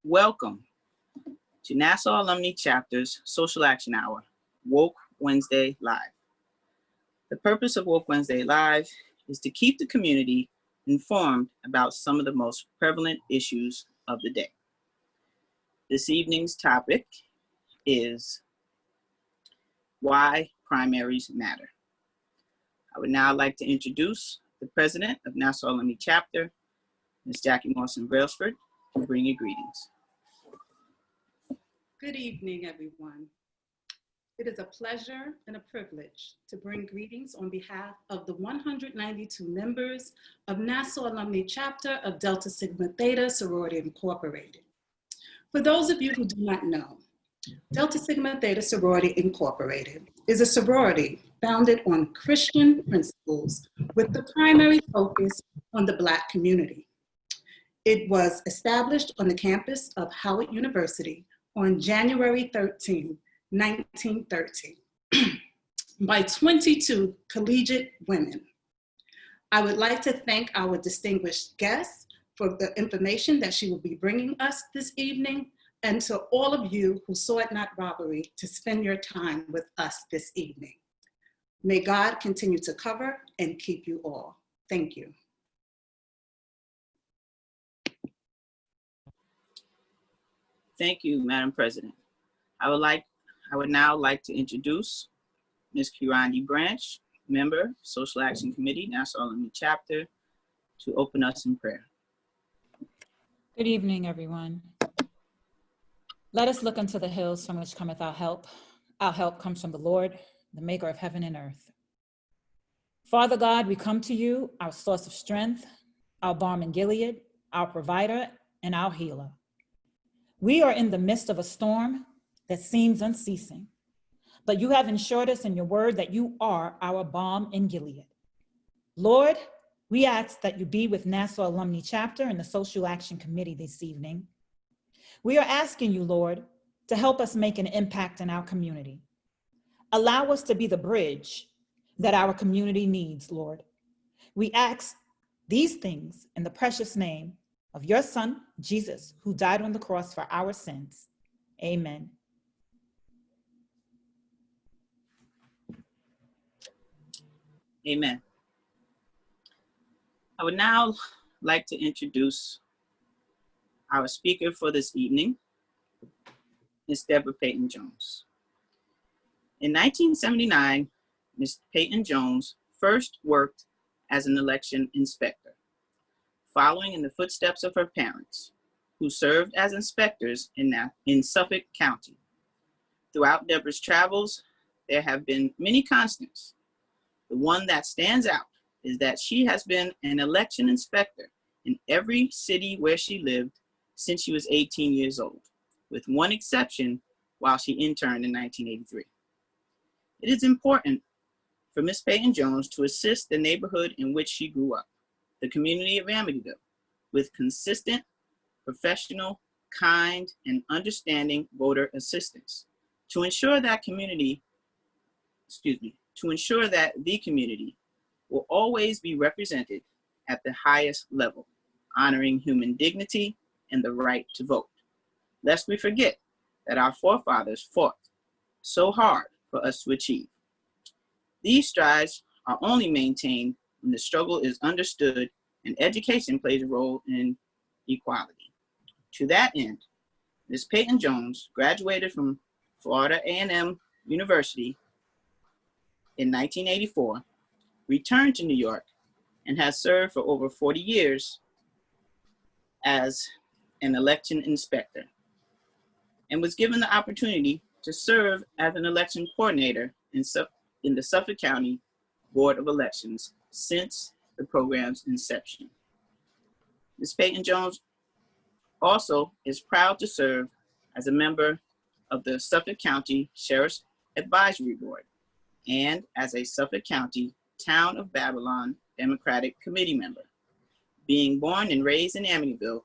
Welcome to Nassau Alumni Chapter's Social Action Hour, Woke Wednesday Live. The purpose of Woke Wednesday Live is to keep the community informed about some of the most prevalent issues of the day. This evening's topic is why primaries matter. I would now like to introduce the president of Nassau Alumni Chapter, Ms. Jackie Mawson-Brailsford, to bring you greetings. Good evening, everyone. It is a pleasure and a privilege to bring greetings on behalf of the 192 members of Nassau Alumni Chapter of Delta Sigma Theta Sorority Incorporated. For those of you who do not know, Delta Sigma Theta Sorority Incorporated is a sorority founded on Christian principles with the primary focus on the Black community. It was established on the campus of Howard University on January 13, 1930, by 22 collegiate women. I would like to thank our distinguished guests for the information that she will be bringing us this evening, and to all of you who saw it not robbery to spend your time with us this evening. May God continue to cover and keep you all. Thank you. Thank you, Madam President. I would now like to introduce Ms. Kirandi Branch, member, Social Action Committee, Nassau Alumni Chapter, to open us in prayer. Good evening, everyone. Let us look unto the hills from which cometh our help. Our help comes from the Lord, the maker of heaven and earth. Father God, we come to you, our source of strength, our balm in Gilead, our provider, and our healer. We are in the midst of a storm that seems unceasing, but you have ensured us in your word that you are our balm in Gilead. Lord, we ask that you be with Nassau Alumni Chapter and the Social Action Committee this evening. We are asking you, Lord, to help us make an impact in our community. Allow us to be the bridge that our community needs, Lord. We ask these things in the precious name of your Son, Jesus, who died on the cross for our sins. Amen. Amen. I would now like to introduce our speaker for this evening, Ms. Deborah Peyton Jones. In 1979, Ms. Peyton Jones first worked as an election inspector, following in the footsteps of her parents, who served as inspectors in Suffolk County. Throughout Deborah's travels, there have been many constants. The one that stands out is that she has been an election inspector in every city where she lived since she was 18 years old, with one exception while she interned in 1983. It is important for Ms. Peyton Jones to assist the neighborhood in which she grew up, the community of Amityville, with consistent, professional, kind, and understanding voter assistance to ensure that the community will always be represented at the highest level, honoring human dignity and the right to vote, lest we forget that our forefathers fought so hard for us to achieve. These strides are only maintained when the struggle is understood and education plays a role in equality. To that end, Ms. Peyton Jones graduated from Florida A&M University in 1984, returned to New York, and has served for over 40 years as an election inspector, and was given the opportunity to serve as an election coordinator in the Suffolk County Board of Elections since the program's inception. Ms. Peyton Jones also is proud to serve as a member of the Suffolk County Sheriff's Advisory Board and as a Suffolk County Town of Babylon Democratic Committee member. Being born and raised in Amityville,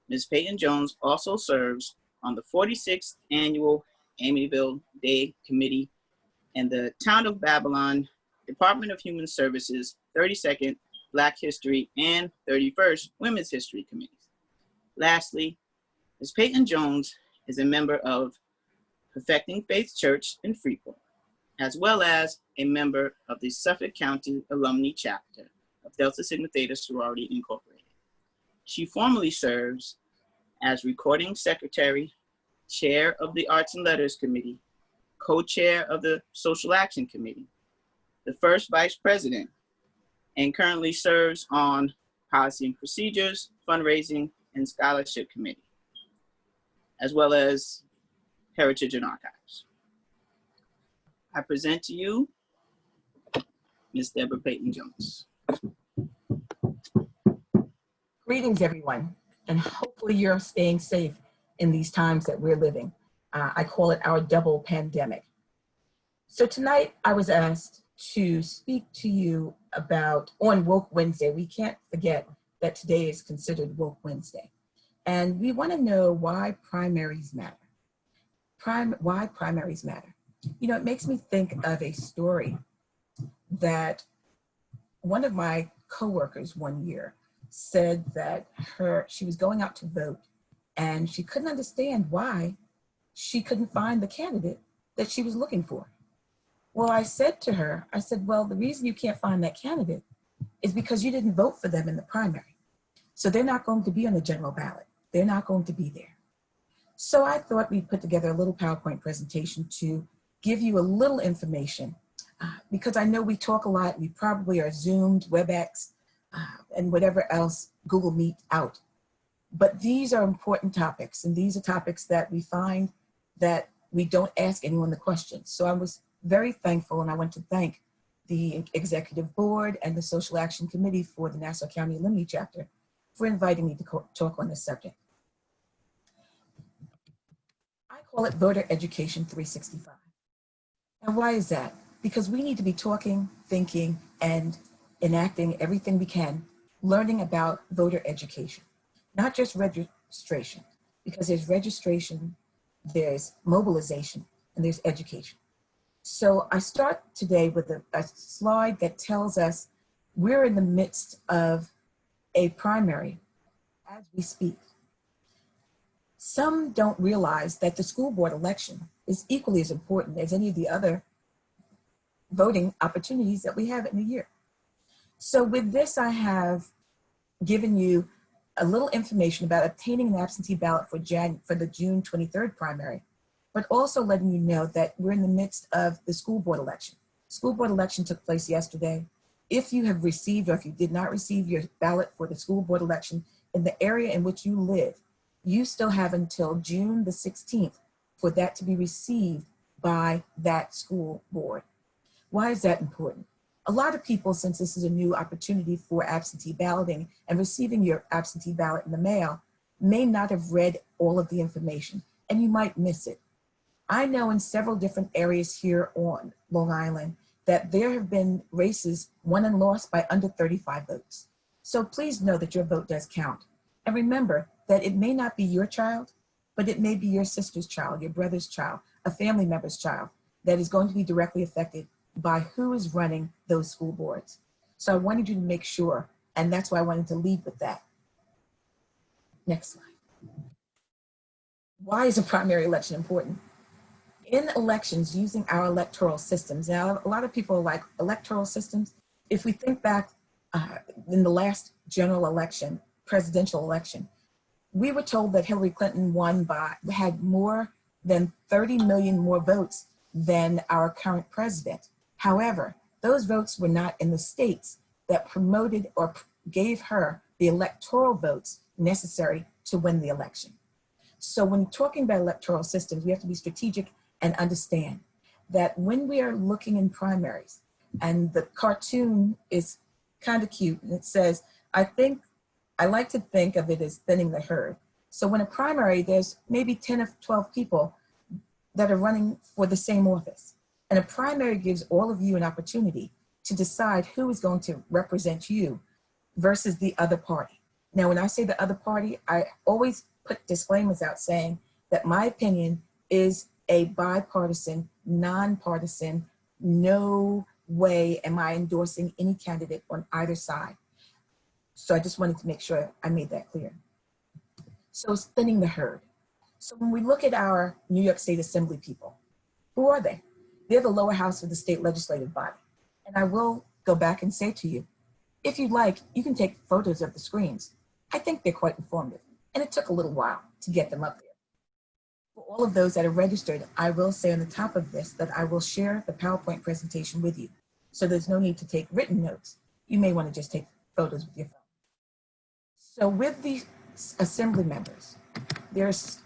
Ms. Peyton Jones also serves on the 46th Annual Amityville Day Committee and the Town of Babylon Department of Human Services 32nd Black History and 31st Women's History Committees. Lastly, Ms. Peyton Jones is a member of Perfecting Faith Church in Freeport, as well as a member of the Suffolk County Alumni Chapter of Delta Sigma Theta Sorority Incorporated. She formerly serves as Recording Secretary, Chair of the Arts and Letters Committee, Co-Chair of the Social Action Committee, the first Vice President, and currently serves on Policy and Procedures, Fundraising, and Scholarship Committee, as well as Heritage and Archives. I present to you Ms. Deborah Peyton Jones. Greetings, everyone, and hopefully you're staying safe in these times that we're living. I call it our double pandemic. So tonight I was asked to speak to you about, on Woke Wednesday, we can't forget that today is considered Woke Wednesday. And we want to know why primaries matter. Why primaries matter. You know, it makes me think of a story that one of my coworkers one year said that she was going out to vote and she couldn't understand why she couldn't find the candidate that she was looking for. Well, I said to her, I said, well, the reason you can't find that candidate is because you didn't vote for them in the primary. So they're not going to be on the general ballot. They're not going to be there. So I thought we'd put together a little PowerPoint presentation to give you a little information because I know we talk a lot. We probably are Zoomed, WebEx, and whatever else, Google Meet out. But these are important topics, and these are topics that we find that we don't ask anyone the questions. So I was very thankful, and I want to thank the Executive Board and the Social Action Committee for the Nassau County Alumni Chapter for inviting me to talk on this subject. I call it Voter Education 365. And why is that? Because we need to be talking, thinking, and enacting everything we can, learning about voter education, not just registration, because there's registration, there's mobilization, and there's education. So I start today with a slide that tells us we're in the midst of a primary as we speak. Some don't realize that the school board election is equally as important as any of the other voting opportunities that we have in a year. So with this, I have given you a little information about obtaining an absentee ballot for the June 23rd primary, but also letting you know that we're in the midst of the school board election. School board election took place yesterday. If you have received or if you did not receive your ballot for the school board election in the area in which you live, you still have until June the 16th for that to be received by that school board. Why is that important? A lot of people, since this is a new opportunity for absentee balloting and receiving your absentee ballot in the mail, may not have read all of the information, and you might miss it. I know in several different areas here on Long Island that there have been races won and lost by under 35 votes. So please know that your vote does count. And remember that it may not be your child, but it may be your sister's child, your brother's child, a family member's child that is going to be directly affected by who is running those school boards. So I wanted you to make sure, and that's why I wanted to lead with that. Next slide. Why is a primary election important? In elections, using our electoral systems, now a lot of people are like, electoral systems? If we think back in the last general election, presidential election, we were told that Hillary Clinton had more than 30 million more votes than our current president. However, those votes were not in the states that promoted or gave her the electoral votes necessary to win the election. So when talking about electoral systems, we have to be strategic and understand that when we are looking in primaries, and the cartoon is kind of cute, and it says, I like to think of it as thinning the herd. So when a primary, there's maybe 10 or 12 people that are running for the same office. And a primary gives all of you an opportunity to decide who is going to represent you versus the other party. Now, when I say the other party, I always put disclaimers out saying that my opinion is a bipartisan, nonpartisan, no way am I endorsing any candidate on either side. So I just wanted to make sure I made that clear. So it's thinning the herd. So when we look at our New York State Assembly people, who are they? They're the lower house of the state legislative body. And I will go back and say to you, if you'd like, you can take photos of the screens. I think they're quite informative. And it took a little while to get them up there. For all of those that are registered, I will say on the top of this that I will share the PowerPoint presentation with you. So there's no need to take written notes. You may want to just take photos with your phone. So with the assembly members, there's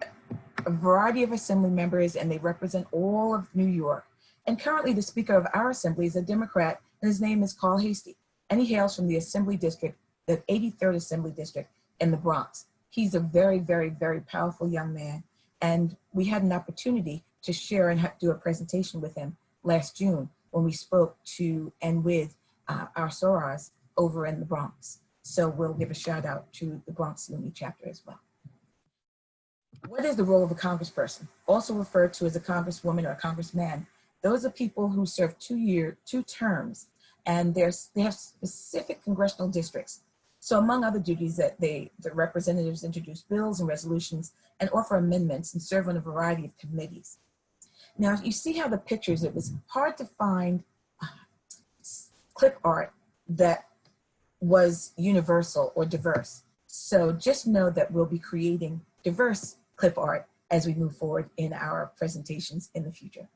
a variety of assembly members and they represent all of New York. And currently the speaker of our assembly is a Democrat and his name is Carl Hastie. And he hails from the Assembly District, the 83rd Assembly District in the Bronx. He's a very, very, very powerful young man. And we had an opportunity to share and do a presentation with him last June when we spoke to and with our sorors over in the Bronx. So we'll give a shout out to the Bronx Unity chapter as well. What is the role of a congressperson? Also referred to as a congresswoman or a congressman. Those are people who serve 2 terms, and they have specific congressional districts. So among other duties that the representatives introduce bills and resolutions and offer amendments and serve on a variety of committees. Now, you see how the pictures, it was hard to find clip art that was universal or diverse. So just know that we'll be creating diverse clip art as we move forward in our presentations in the future.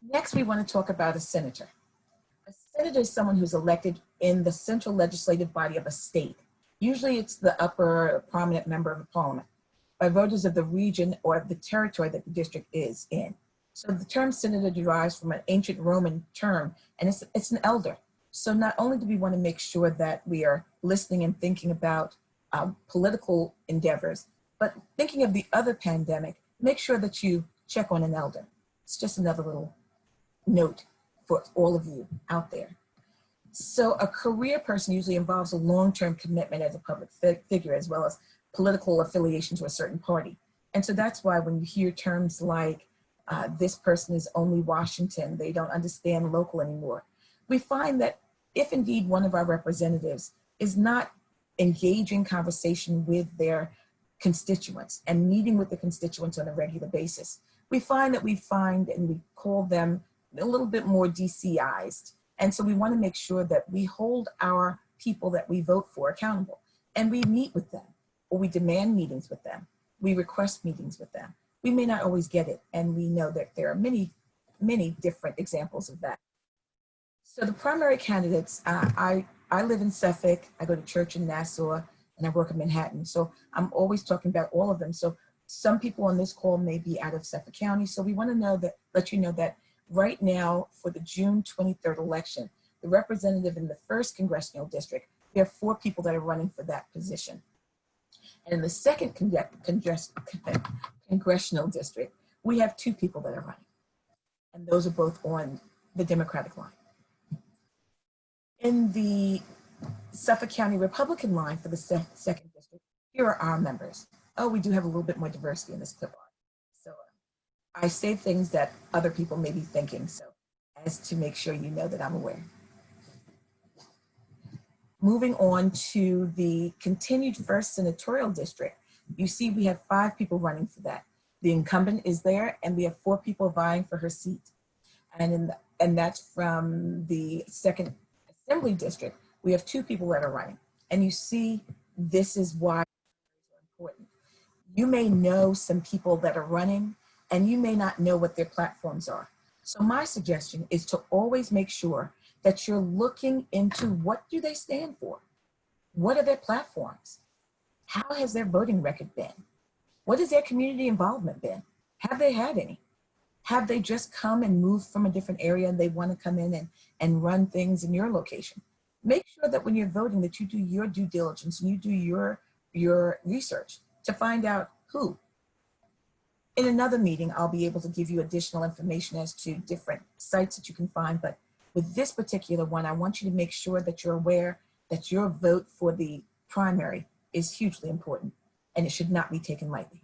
Next, we want to talk about a senator. A senator is someone who's elected in the central legislative body of a state. Usually it's the upper prominent member of the parliament by voters of the region or the territory that the district is in. So the term senator derives from an ancient Roman term, and it's an elder. So not only do we want to make sure that we are listening and thinking about political endeavors, but thinking of the other pandemic, make sure that you check on an elder. It's just another little note for all of you out there. So a career person usually involves a long-term commitment as a public figure, as well as political affiliation to a certain party. And so that's why when you hear terms like this person is only Washington, they don't understand local anymore, we find that if indeed one of our representatives is not engaging conversation with their constituents and meeting with the constituents on a regular basis, we find that we call them a little bit more DCized. And so we want to make sure that we hold our people that we vote for accountable, and we meet with them, or we demand meetings with them. We request meetings with them. We may not always get it, and we know that there are many, many different examples of that. So the primary candidates, I live in Suffolk, I go to church in Nassau, and I work in Manhattan. So I'm always talking about all of them. So some people on this call may be out of Suffolk County. So we want to let you know that right now for the June 23rd election, the representative in the 1st Congressional District, there are 4 people that are running for that position. And in the 2nd Congressional District, we have 2 people that are running. And those are both on the Democratic line. In the Suffolk County Republican line for the 2nd District, here are our members. Oh, we do have a little bit more diversity in this clip art. So I say things that other people may be thinking, so as to make sure you know that I'm aware. Moving on to the continued 1st Senatorial District, you see we have 5 people running for that. The incumbent is there, and we have 4 people vying for her seat. And that's from the 2nd Assembly District. We have 2 people that are running. And you see, this is why it's important. You may know some people that are running, and you may not know what their platforms are. So my suggestion is to always make sure that you're looking into what do they stand for? What are their platforms? How has their voting record been? What has their community involvement been? Have they had any? Have they just come and moved from a different area and they want to come in and run things in your location? Make sure that when you're voting that you do your due diligence and you do your research to find out who. In another meeting, I'll be able to give you additional information as to different sites that you can find, but with this particular one, I want you to make sure that you're aware that your vote for the primary is hugely important and it should not be taken lightly.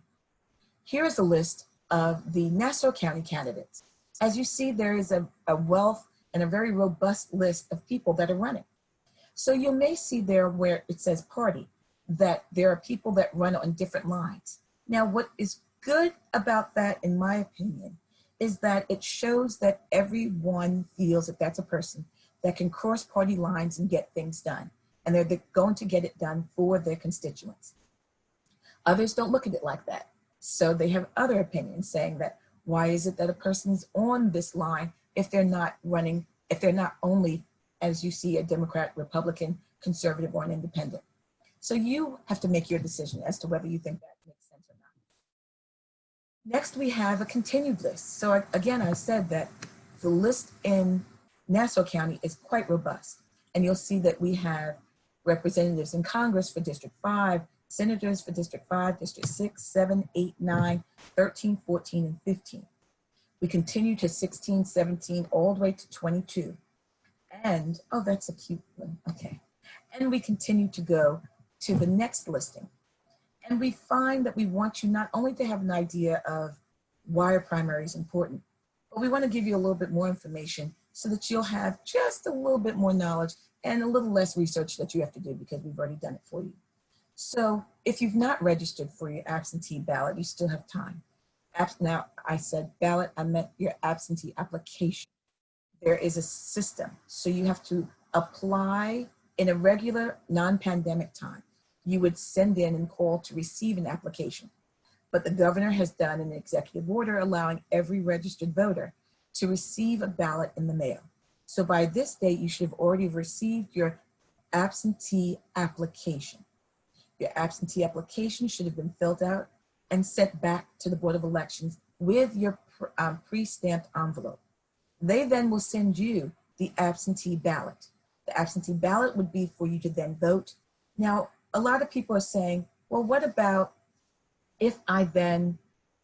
Here is a list of the Nassau County candidates. As you see, there is a wealth and a very robust list of people that are running. So you may see there where it says party, that there are people that run on different lines. Now, what is good about that, in my opinion, is that it shows that everyone feels that that's a person that can cross party lines and get things done. And they're going to get it done for their constituents. Others don't look at it like that. So they have other opinions saying that, why is it that a person is on this line if they're not running, if they're not only, as you see, a Democrat, Republican, conservative, or an independent? So you have to make your decision as to whether you think that makes sense or not. Next, we have a continued list. So again, I said that the list in Nassau County is quite robust. And you'll see that we have representatives in Congress for District 5, senators for District 5, District 6, 7, 8, 9, 13, 14, and 15. We continue to 16, 17, all the way to 22. And, oh, that's a cute one, okay. And we continue to go to the next listing. And we find that we want you not only to have an idea of why a primary is important, but we want to give you a little bit more information so that you'll have just a little bit more knowledge and a little less research that you have to do because we've already done it for you. So if you've not registered for your absentee ballot, you still have time. Now, I said ballot, I meant your absentee application. There is a system. So you have to apply in a regular non-pandemic time. You would send in and call to receive an application. But the governor has done an executive order allowing every registered voter to receive a ballot in the mail. So by this date, you should have already received your absentee application. Your absentee application should have been filled out and sent back to the Board of Elections with your pre-stamped envelope. They then will send you the absentee ballot. The absentee ballot would be for you to then vote. Now, a lot of people are saying, well, what about if I then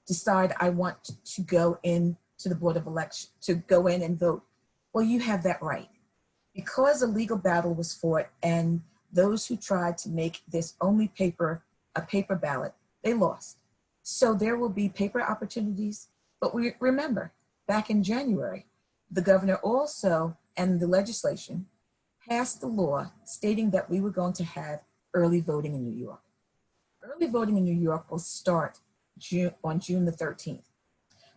decide I want to go in to the Board of Elections, to go in and vote? Well, you have that right. Because a legal battle was fought and those who tried to make this only a paper ballot, they lost. So there will be paper opportunities, but we remember back in January, the governor also and the legislation passed the law stating that we were going to have early voting in New York. Early voting in New York will start on June the 13th.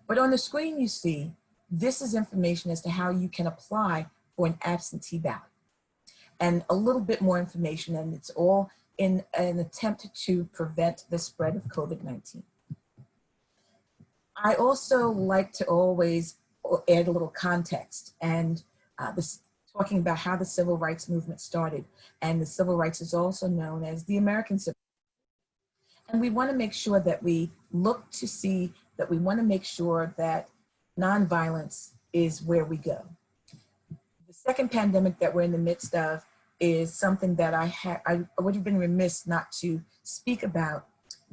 But on the screen you see, this is information as to how you can apply for an absentee ballot. And a little bit more information, and it's all in an attempt to prevent the spread of COVID-19. I also like to always add a little context, and talking about how the civil rights movement started. And the civil rights is also known as the American Civil Rights. And we want to make sure that we look to see that we want to make sure that nonviolence is where we go. The second pandemic that we're in the midst of is something that I would have been remiss not to speak about,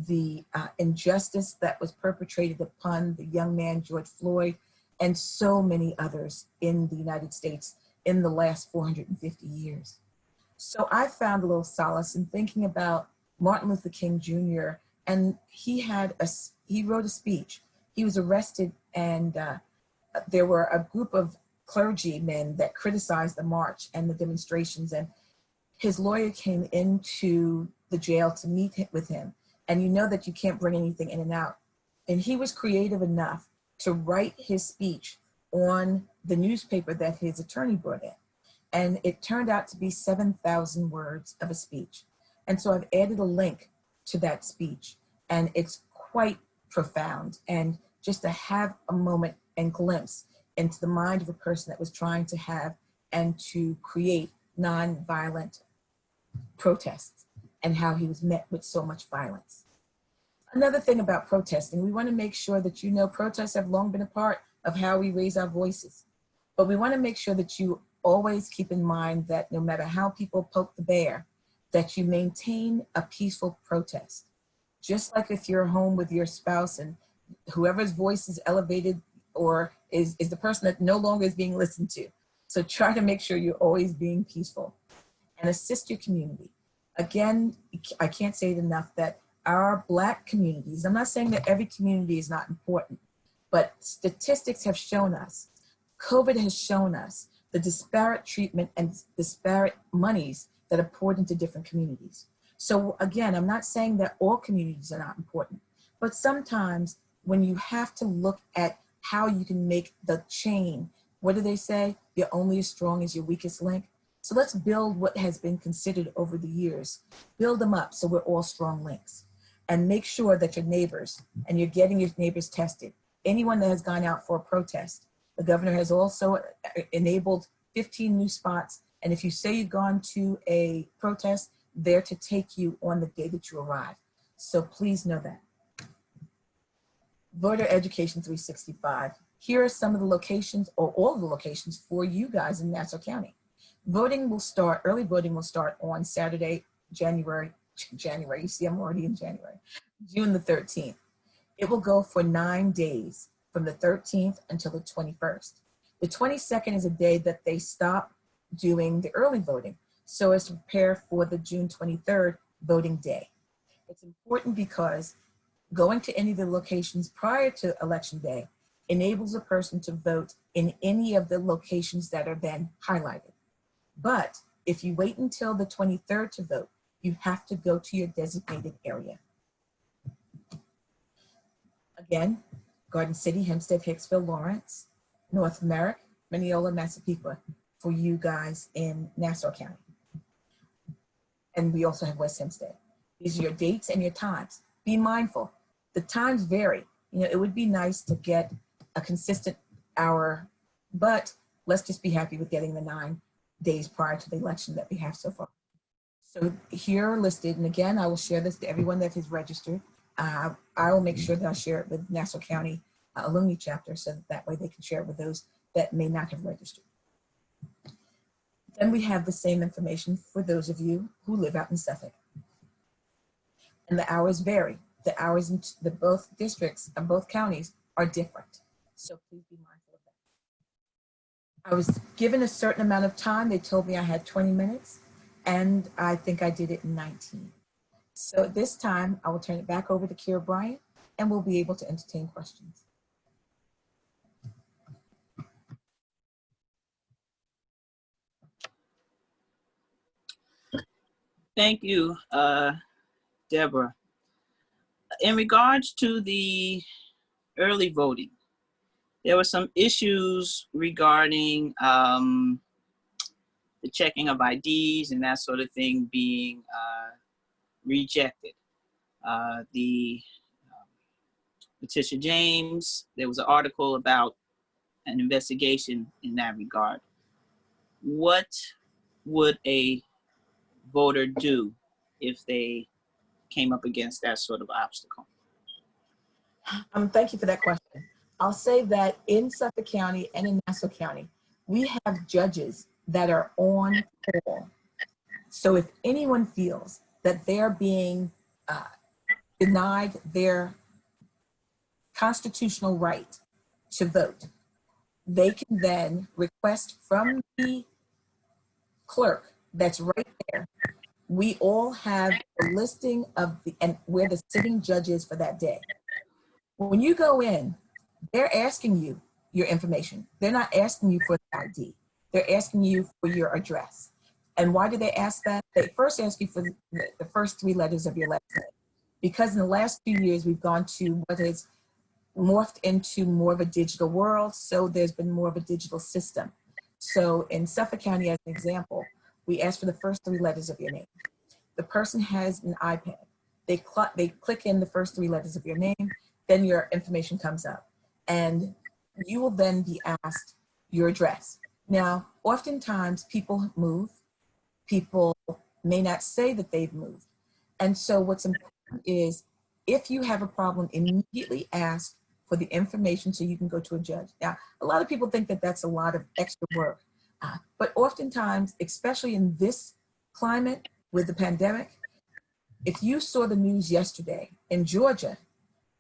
the injustice that was perpetrated upon the young man, George Floyd, and so many others in the United States in the last 450 years. So I found a little solace in thinking about Martin Luther King Jr. And he wrote a speech. He was arrested, and there were a group of clergymen that criticized the march and the demonstrations, and his lawyer came into the jail to meet with him. And you know that you can't bring anything in and out. And he was creative enough to write his speech on the newspaper that his attorney brought in. And it turned out to be 7,000 words of a speech. And so I've added a link to that speech, and it's quite profound. And just to have a moment and glimpse into the mind of a person that was trying to have and to create nonviolent protests, and how he was met with so much violence. Another thing about protesting, we want to make sure that you know protests have long been a part of how we raise our voices. But we want to make sure that you always keep in mind that no matter how people poke the bear, that you maintain a peaceful protest. Just like if you're home with your spouse and whoever's voice is elevated or is the person that no longer is being listened to. So try to make sure you're always being peaceful and assist your community. Again, I can't say it enough that our Black communities, I'm not saying that every community is not important, but statistics have shown us, COVID has shown us the disparate treatment and disparate monies that are poured into different communities. So again, I'm not saying that all communities are not important, But sometimes when you have to look at how you can make the chain, what do they say? You're only as strong as your weakest link. So let's build what has been considered over the years. Build them up so we're all strong links. And make sure that your neighbors, and you're getting your neighbors tested. Anyone that has gone out for a protest, the governor has also enabled 15 new spots. And if you say you've gone to a protest, they're to take you on the day that you arrive. So please know that. Voter Education 365. Here are some of the locations, or all of the locations for you guys in Nassau County. Voting will start, early voting will start on Saturday, January, you see I'm already in January, June the 13th. It will go for 9 days from the 13th until the 21st. The 22nd is a day that they stop doing the early voting so as to prepare for the June 23rd voting day. It's important because going to any of the locations prior to election day enables a person to vote in any of the locations that are then highlighted. But if you wait until the 23rd to vote, you have to go to your designated area. Again, Garden City, Hempstead, Hicksville, Lawrence, North Merrick, Mineola, Massapequa for you guys in Nassau County. And we also have West Hempstead. These are your dates and your times. Be mindful. The times vary. You know, it would be nice to get a consistent hour, but let's just be happy with getting the 9 days prior to the election that we have so far. So here are listed, and again, I will share this to everyone that has registered. I will make sure that I share it with Nassau County Alumni Chapter so that way they can share it with those that may not have registered. Then we have the same information for those of you who live out in Suffolk. And the hours vary. The hours in the both districts and both counties are different. So please be mindful of that. I was given a certain amount of time. They told me I had 20 minutes, and I think I did it in 19. So at this time, I will turn it back over to Kira Bryant, and we'll be able to entertain questions. Thank you, Deborah. In regards to the early voting, there were some issues regarding the checking of IDs and that sort of thing being rejected. Letitia James, there was an article about an investigation in that regard. What would a voter do if they came up against that sort of obstacle? Thank you for that question. I'll say that in Suffolk County and in Nassau County, we have judges that are on call. So if anyone feels that they're being denied their constitutional right to vote, they can then request from the clerk that's right there. We all have a listing of and where the sitting judge is for that day. When you go in, they're asking you your information. They're not asking you for the ID. They're asking you for your address. And why do they ask that? They first ask you for the first 3 letters of your last name. Because in the last few years, we've gone to what has morphed into more of a digital world. So there's been more of a digital system. So in Suffolk County, as an example, we ask for the first 3 letters of your name. The person has an iPad. They click in the first 3 letters of your name, then your information comes up. And you will then be asked your address. Now, oftentimes people move. People may not say that they've moved. And so what's important is if you have a problem, immediately ask for the information so you can go to a judge. Now, a lot of people think that that's a lot of extra work. But oftentimes, especially in this climate with the pandemic, if you saw the news yesterday in Georgia,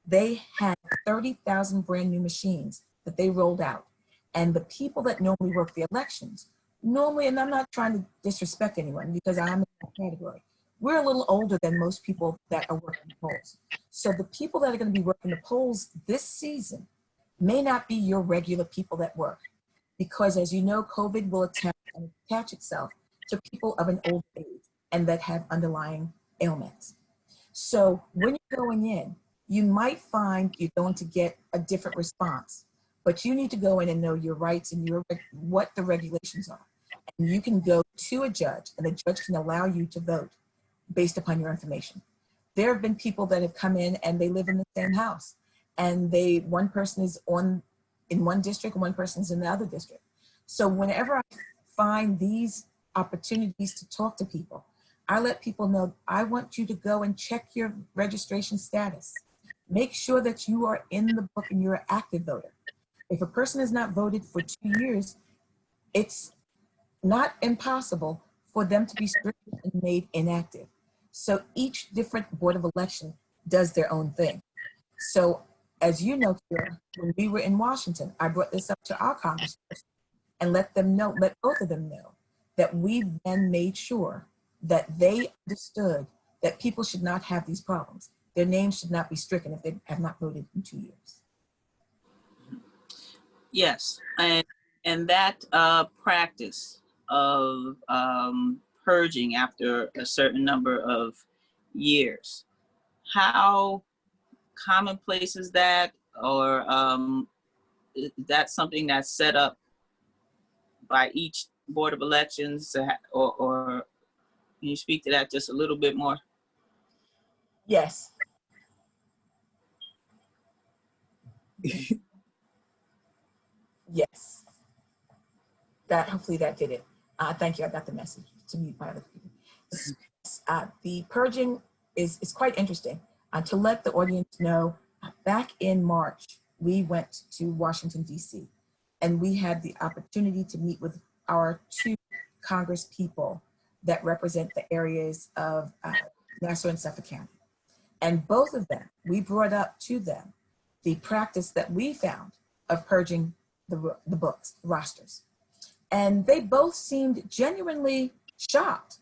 they had 30,000 brand new machines that they rolled out. And the people that normally work the elections, normally, and I'm not trying to disrespect anyone because I'm in that category, we're a little older than most people that are working the polls. So the people that are going to be working the polls this season may not be your regular people that work. Because as you know, COVID will attach itself to people of an old age and that have underlying ailments. So when you're going in, you might find you're going to get a different response, but you need to go in and know your rights and what the regulations are. And you can go to a judge, and the judge can allow you to vote based upon your information. There have been people that have come in and they live in the same house, and one person is in one district and one person is in the other district. So whenever I find these opportunities to talk to people, I let people know, I want you to go and check your registration status. Make sure that you are in the book and you're an active voter. If a person has not voted for 2 years, it's not impossible for them to be stricken and made inactive. So each different Board of Election does their own thing. So as you know, Kira, when we were in Washington, I brought this up to our Congressman and let both of them know that we then made sure that they understood that people should not have these problems. Their names should not be stricken if they have not voted in 2 years. Yes, and that practice of purging after a certain number of years, how commonplace is that, or is that something that's set up by each Board of Elections, or can you speak to that just a little bit more? Yes. Yes. Hopefully that did it. Thank you. I got the message to mute my other people. The purging is quite interesting. To let the audience know, back in March, we went to Washington, D.C., and we had the opportunity to meet with our 2 Congress people that represent the areas of Nassau and Suffolk County. And both of them, we brought up to them the practice that we found of purging the books, rosters. And they both seemed genuinely shocked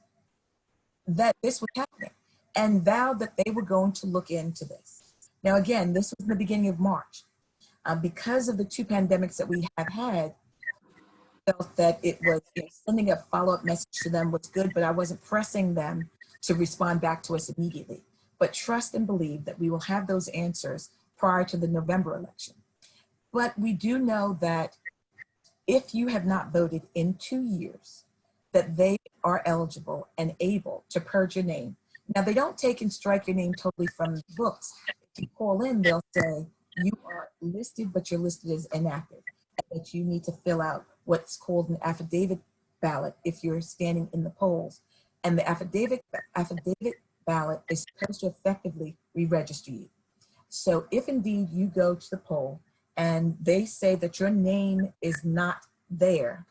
that this was happening and vowed that they were going to look into this. Now, again, this was in the beginning of March. Because of the 2 pandemics that we have had, I felt that it was sending a follow-up message to them was good, but I wasn't pressing them to respond back to us immediately. But trust and believe that we will have those answers prior to the November election. But we do know that if you have not voted in 2 years, that they are eligible and able to purge your name. Now, they don't take and strike your name totally from the books. If you call in, they'll say you are listed, but you're listed as inactive, and that you need to fill out what's called an affidavit ballot if you're standing in the polls. And the affidavit ballot is supposed to effectively re-register you. So if indeed you go to the poll and they say that your name is not there,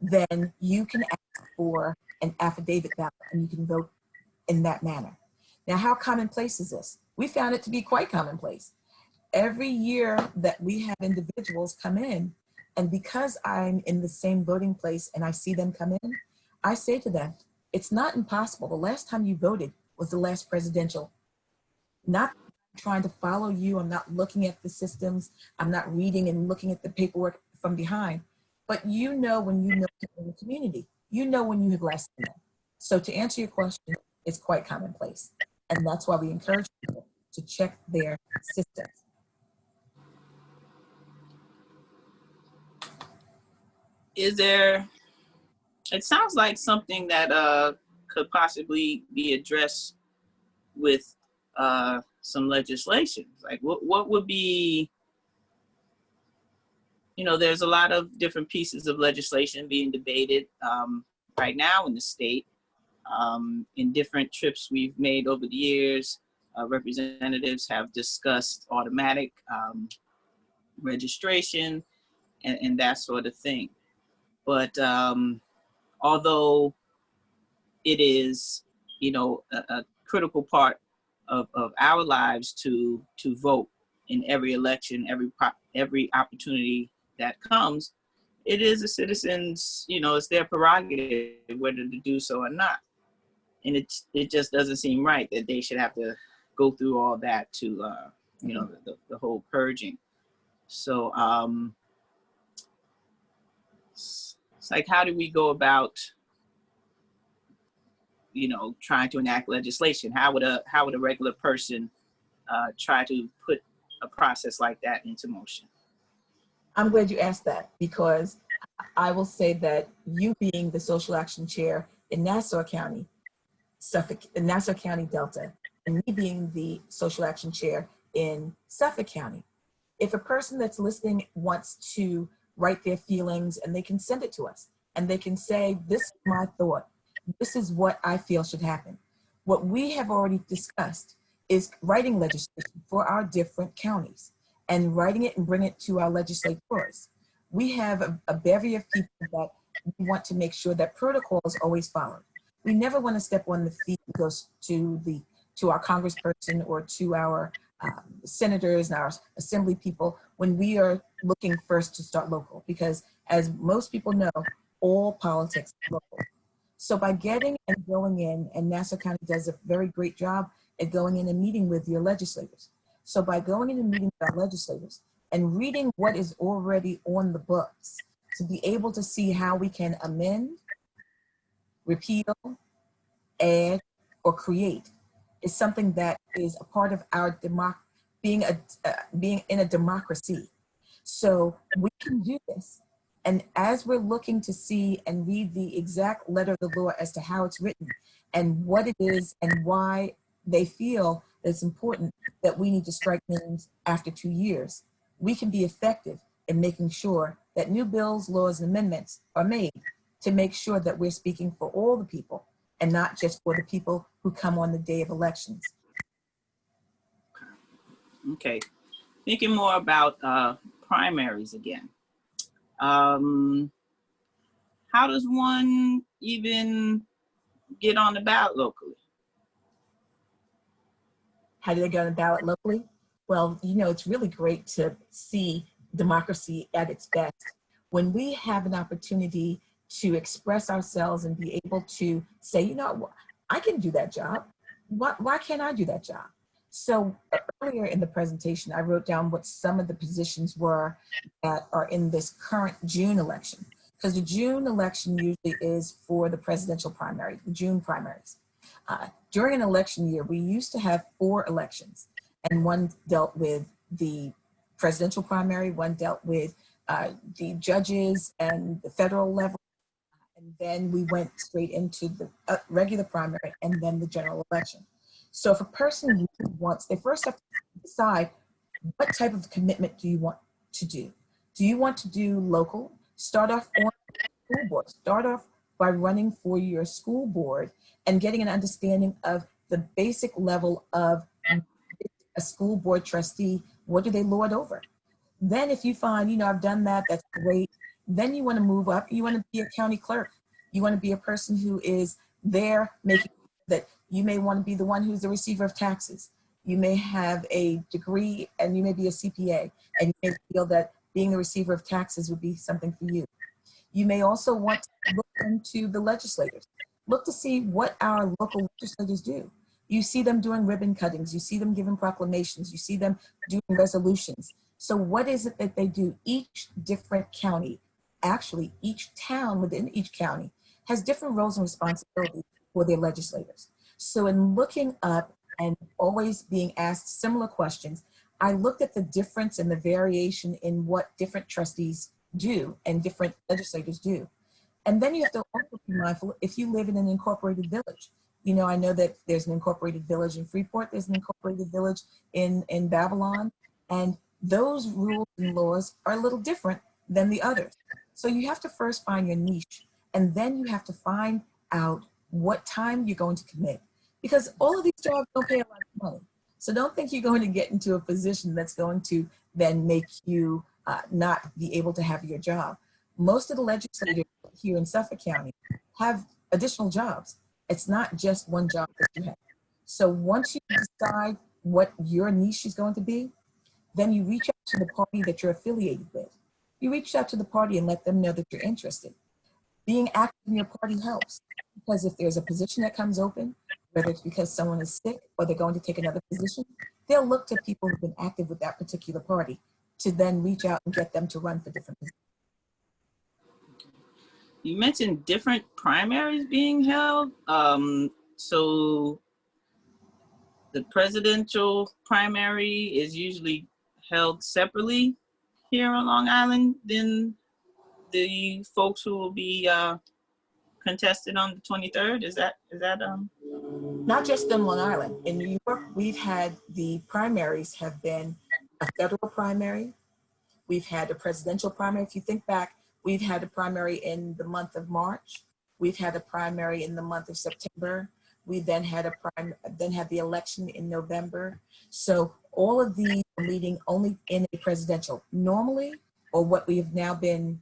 then you can ask for an affidavit ballot and you can vote in that manner. Now, how commonplace is this? We found it to be quite commonplace. Every year that we have individuals come in, and because I'm in the same voting place and I see them come in, I say to them, it's not impossible. The last time you voted was the last presidential. Not trying to follow you. I'm not looking at the systems. I'm not reading and looking at the paperwork from behind. But you know when you know people in the community. You know when you have last seen them. So to answer your question, it's quite commonplace. And that's why we encourage people to check their systems. Is there, it sounds like something that could possibly be addressed with some legislation. Like what would be, there's a lot of different pieces of legislation being debated right now in the state. In different trips we've made over the years, representatives have discussed automatic registration and that sort of thing. But although it is, a critical part of our lives to vote in every election, every opportunity that comes, it is a citizen's, it's their prerogative whether to do so or not. And it just doesn't seem right that they should have to go through all that to, the whole purging. So it's like, how do we go about, trying to enact legislation? How would a regular person try to put a process like that into motion? I'm glad you asked that, because I will say that you being the social action chair in Nassau County, Nassau County Delta, and me being the social action chair in Suffolk County, if a person that's listening wants to write their feelings, and they can send it to us, and they can say, this is my thought, this is what I feel should happen. What we have already discussed is writing legislation for our different counties and writing it and bring it to our legislators. We have a bevy of people that we want to make sure that protocol is always followed. We never want to step on the feet and go to our congressperson or to our senators and our assembly people when we are looking first to start local, because as most people know, all politics is local. So by getting and going in, and Nassau County does a very great job at going in and meeting with your legislators. So by going in and meeting with our legislators and reading what is already on the books, to be able to see how we can amend, repeal, add, or create is something that is a part of our being in a democracy. So we can do this. And as we're looking to see and read the exact letter of the law as to how it's written and what it is and why they feel that it's important that we need to strike names after 2 years, we can be effective in making sure that new bills, laws, and amendments are made to make sure that we're speaking for all the people and not just for the people who come on the day of elections. Okay, thinking more about primaries again. How does one even get on the ballot locally? How do they get on the ballot locally? Well, you know, it's really great to see democracy at its best when we have an opportunity to express ourselves and be able to say, you know, I can do that job. Why can't I do that job? So earlier in the presentation, I wrote down what some of the positions were that are in this current June election, because the June election usually is for the presidential primary, the June primaries. During an election year, we used to have 4 elections, and one dealt with the presidential primary, one dealt with the judges and the federal level, and then we went straight into the regular primary and then the general election. So if a person wants, they first have to decide what type of commitment do you want to do? Do you want to do local? Start off on the school board. Start off by running for your school board and getting an understanding of the basic level of a school board trustee. What do they lord over? Then if you find, you know, I've done that, that's great. Then you want to move up. You want to be a county clerk. You want to be a person who is there making that you may want to be the one who's the receiver of taxes. You may have a degree and you may be a CPA, and you may feel that being the receiver of taxes would be something for you. You may also want to look into the legislators. Look to see what our local legislators do. You see them doing ribbon cuttings. You see them giving proclamations. You see them doing resolutions. So what is it that they do? Each different county, actually each town within each county, has different roles and responsibilities for their legislators. So in looking up and always being asked similar questions, I looked at the difference and the variation in what different trustees do and different legislators do. And then you have to also be mindful if you live in an incorporated village. You know, I know that there's an incorporated village in Freeport, there's an incorporated village in Babylon, and those rules and laws are a little different than the others. So you have to first find your niche, and then you have to find out what time you're going to commit. Because all of these jobs don't pay a lot of money. So don't think you're going to get into a position that's going to then make you not be able to have your job. Most of the legislators here in Suffolk County have additional jobs. It's not just one job that you have. So once you decide what your niche is going to be, then you reach out to the party that you're affiliated with. You reach out to the party and let them know that you're interested. Being active in your party helps, because if there's a position that comes open, whether it's because someone is sick or they're going to take another position, they'll look to people who've been active with that particular party to then reach out and get them to run for different positions. You mentioned different primaries being held. So The presidential primary is usually held separately here on Long Island than the folks who will be contested on the 23rd. Is that Not just in Long Island. In New York, we've had the primaries have been a federal primary. We've had a presidential primary. If you think back, we've had a primary in the month of March. We've had a primary in the month of September. We then had the election in November. So all of these are meeting only in a presidential. Normally, or what we have now been,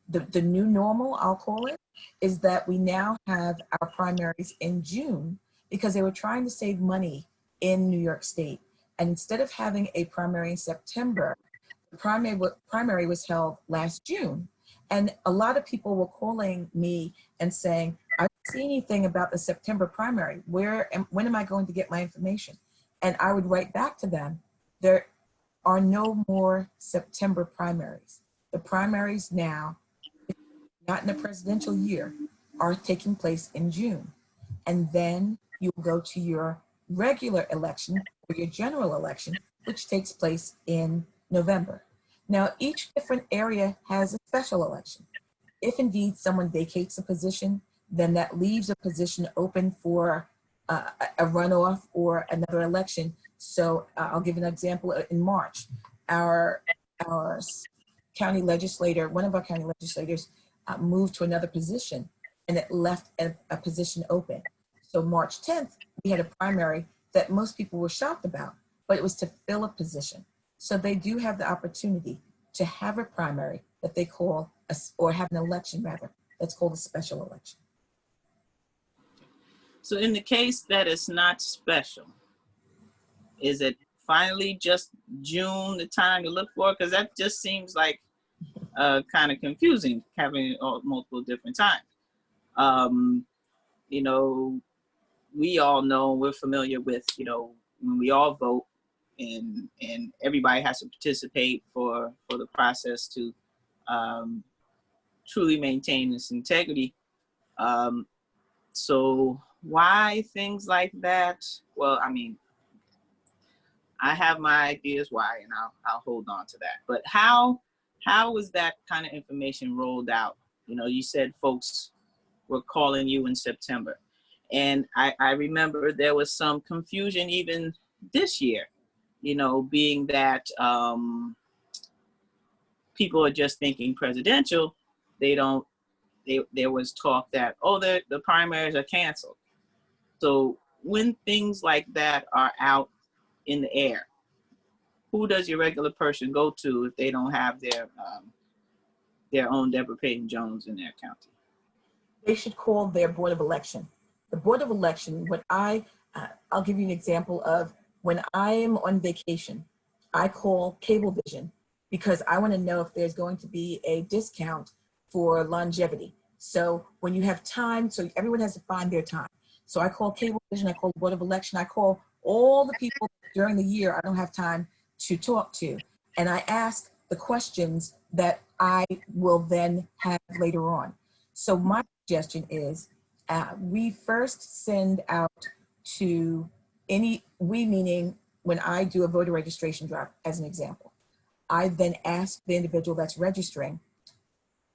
the new normal, I'll call it, is that we now have our primaries in June because they were trying to save money in New York State. And instead of having a primary in September, the primary was held last June. And a lot of people were calling me and saying, I don't see anything about the September primary. When am I going to get my information? And I would write back to them, there are no more September primaries. The primaries now, not in a presidential year, are taking place in June. And then you'll go to your regular election or your general election, which takes place in November. Now, each different area has a special election. If indeed someone vacates a position, then that leaves a position open for a runoff or another election. So I'll give an example. In March, our county legislator, one of our county legislators, moved to another position, and it left a position open. So March 10th, we had a primary that most people were shocked about, but it was to fill a position. So they do have the opportunity to have a primary that they call, or have an election rather, that's called a special election. so? In the case that it's not special, is it finally just June the time to look for? Because that just seems like kind of confusing, having multiple different times. You know, we all know, we're familiar with, you know, when we all vote and everybody has to participate for the process to truly maintain its integrity. So why things like that? Well, I mean, I have my ideas why, and I'll hold on to that. But how was that kind of information rolled out? You know, you said folks were calling you in September. And I remember there was some confusion even this year, you know, being that people are just thinking presidential. There was talk that, oh, the primaries are canceled. So when things like that are out in the air, who does your regular person go to if they don't have their own Deborah Payton Jones in their county? They should call their Board of Election. The Board of Election, I'll give you an example of when I am on vacation, I call Cablevision because I want to know if there's going to be a discount for longevity. So when you have time, so everyone has to find their time. So I call Cablevision, I call the Board of Election, I call all the people during the year I don't have time to talk to. And I ask the questions that I will then have later on. So my suggestion is we first send out to we meaning when I do a voter registration drive, as an example, I then ask the individual that's registering,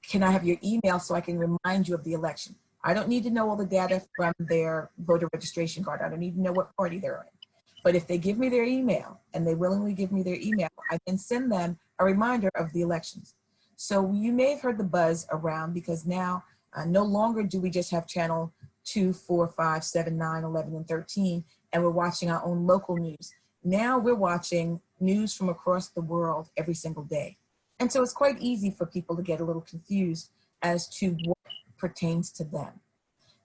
can I have your email so I can remind you of the election? I don't need to know all the data from their voter registration card. I don't need to know what party they're in. But if they give me their email and they willingly give me their email, I can send them a reminder of the elections. So you may have heard the buzz around because now no longer do we just have channel 2, 4, 5, 7, 9, 11, and 13, and we're watching our own local news. Now we're watching news from across the world every single day. And so it's quite easy for people to get a little confused as to what pertains to them.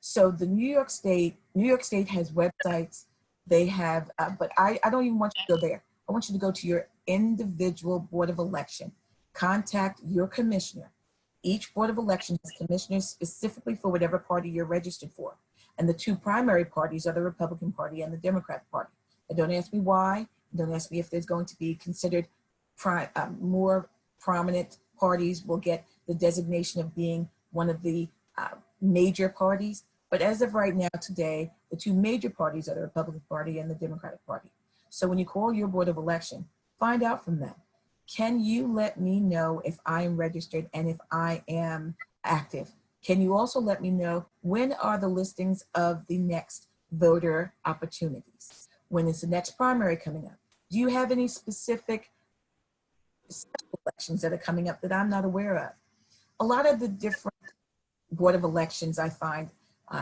So the New York State has websites. They have, but I don't even want you to go there. I want you to go to your individual Board of Election. Contact your commissioner. Each Board of Election has commissioners specifically for whatever party you're registered for. And the two primary parties are the Republican Party and the Democratic Party. And don't ask me why. Don't ask me if there's going to be considered more prominent parties will get the designation of being one of the major parties. But as of right now, today, the two major parties are the Republican Party and the Democratic Party. So when you call your Board of Election, find out from them. Can you let me know if I am registered and if I am active? Can you also let me know when are the listings of the next voter opportunities? When is the next primary coming up? Do you have any specific special elections that are coming up that I'm not aware of? A lot of the different Board of Elections I find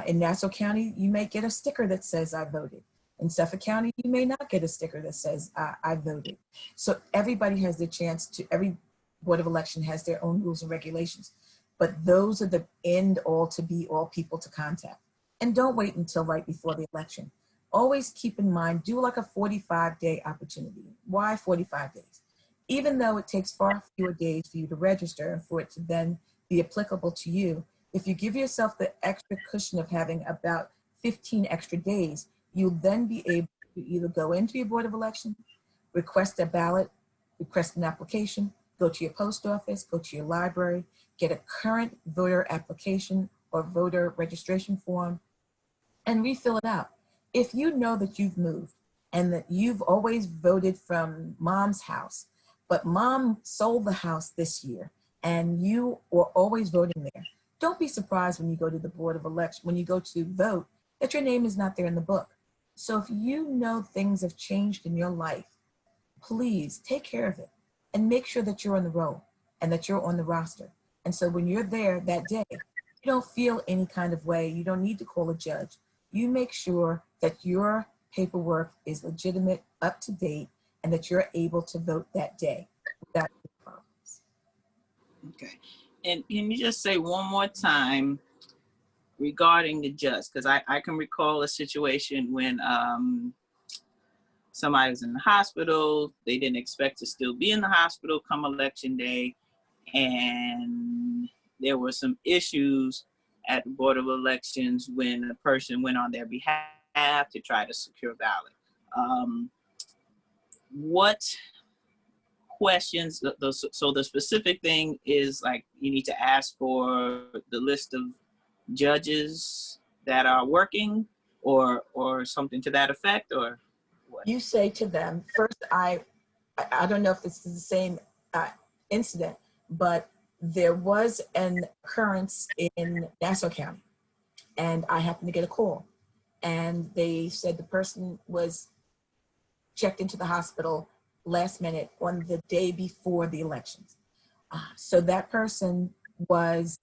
in Nassau County, you may get a sticker that says I voted. In Suffolk County, you may not get a sticker that says I voted. So everybody has the chance to, every Board of Election has their own rules and regulations, but those are the end all to be all people to contact. And don't wait until right before the election. Always keep in mind, do like a 45-day opportunity. Why 45 days? Even though it takes far fewer days for you to register and for it to then be applicable to you, if you give yourself the extra cushion of having about 15 extra days, you'll then be able to either go into your Board of Election, request a ballot, request an application, go to your post office, go to your library, get a current voter application or voter registration form, and refill it out. If you know that you've moved and that you've always voted from mom's house, but mom sold the house this year and you were always voting there, don't be surprised when you go to the Board of Election, when you go to vote, that your name is not there in the book. So if you know things have changed in your life, please take care of it and make sure that you're on the roll and that you're on the roster. And so when you're there that day, you don't feel any kind of way. You don't need to call a judge. You make sure that your paperwork is legitimate, up to date, and that you're able to vote that day without any problems. Okay. And can you just say one more time regarding the judge? Because I can recall a situation when somebody was in the hospital. They didn't expect to still be in the hospital come election day. And there were some issues at the Board of Elections when a person went on their behalf to try to secure a ballot. What questions, so the specific thing is like you need to ask for the list of judges that are working or something to that effect, or what? You say to them, first, I don't know if this is the same incident, but there was an occurrence in Nassau County and I happened to get a call and they said the person was checked into the hospital last minute on the day before the elections. So that person was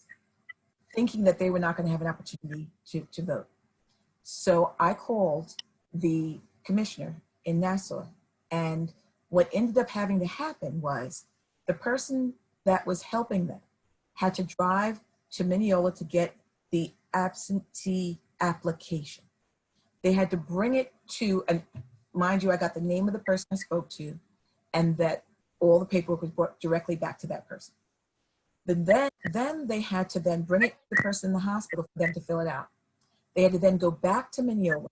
thinking that they were not going to have an opportunity to vote. So I called the commissioner in Nassau, and what ended up having to happen was the person that was helping them had to drive to Mineola to get the absentee application. They had to bring it to, and mind you, I got the name of the person I spoke to, and that all the paperwork was brought directly back to that person. But then they had to then bring it to the person in the hospital for them to fill it out. They had to then go back to Mineola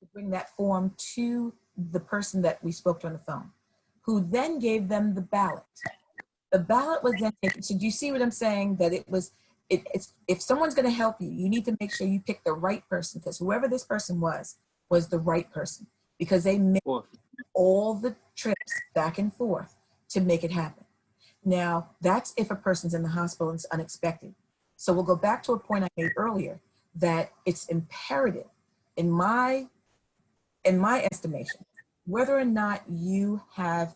to bring that form to the person that we spoke to on the phone, who then gave them the ballot. The ballot was then taken. So do you see what I'm saying? That it's if someone's going to help you, you need to make sure you pick the right person, because whoever this person was the right person, because they made all the trips back and forth to make it happen. Now, that's if a person's in the hospital and it's unexpected. So we'll go back to a point I made earlier, that it's imperative, in my estimation, whether or not you have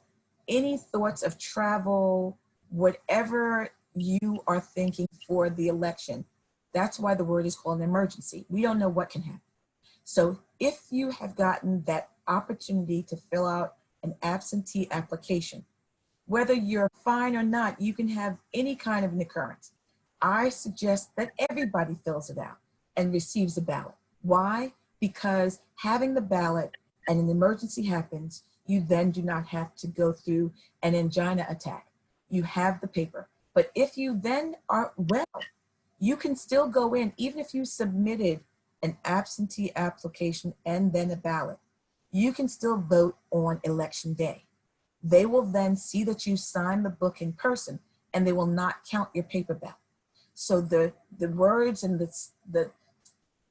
any thoughts of travel, whatever you are thinking for the election, that's why the word is called an emergency. We don't know what can happen. So if you have gotten that opportunity to fill out an absentee application, whether you're fine or not, you can have any kind of an occurrence. I suggest that everybody fills it out and receives the ballot. Why? Because having the ballot and an emergency happens, you then do not have to go through an angina attack. You have the paper. But if you then are well, you can still go in, even if you submitted an absentee application and then a ballot, you can still vote on election day. They will then see that you signed the book in person and they will not count your paper ballot. So the words and the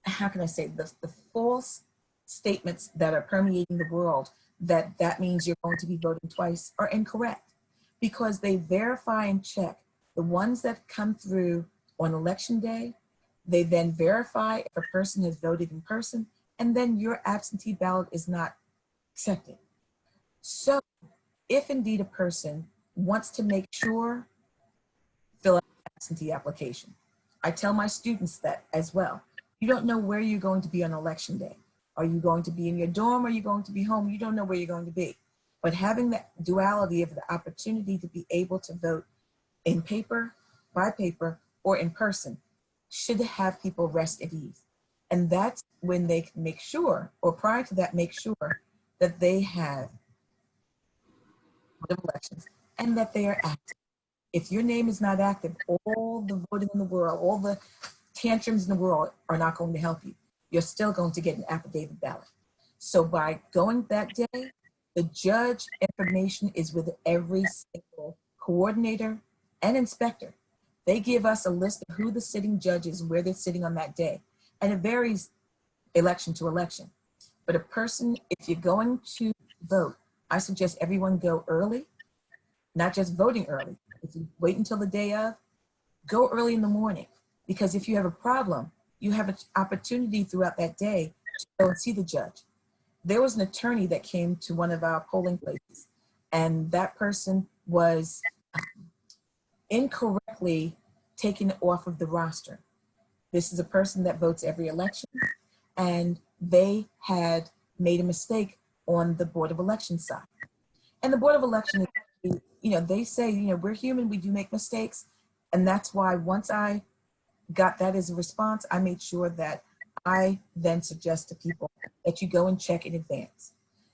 how can I say, the false statements that are permeating the world that means you're going to be voting twice are incorrect, because they verify and check the ones that come through on election day. They then verify if a person has voted in person, and then your absentee ballot is not accepted. So if indeed a person wants to make sure, fill out an absentee application. I tell my students that as well. You don't know where you're going to be on election day. Are you going to be in your dorm? Or are you going to be home? You don't know where you're going to be. But having that duality of the opportunity to be able to vote in paper, by paper, or in person should have people rest at ease. And that's when they can make sure, or prior to that, make sure that they have elections and that they are active. If your name is not active, all the voting in the world, all the tantrums in the world are not going to help you. You're still going to get an affidavit ballot. So by going that day, the judge information is with every single coordinator and inspector. They give us a list of who the sitting judge is and where they're sitting on that day. And it varies election to election. But a person, if you're going to vote, I suggest everyone go early, not just voting early. If you wait until the day of, go early in the morning. Because if you have a problem, you have an opportunity throughout that day to go and see the judge. There was an attorney that came to one of our polling places, and that person was incorrectly taken off of the roster. This is a person that votes every election, and they had made a mistake on the Board of Elections side. And the Board of Elections, they say, we're human, we do make mistakes. And that's why once I got that as a response, I made sure that I then suggest to people that you go and check in advance.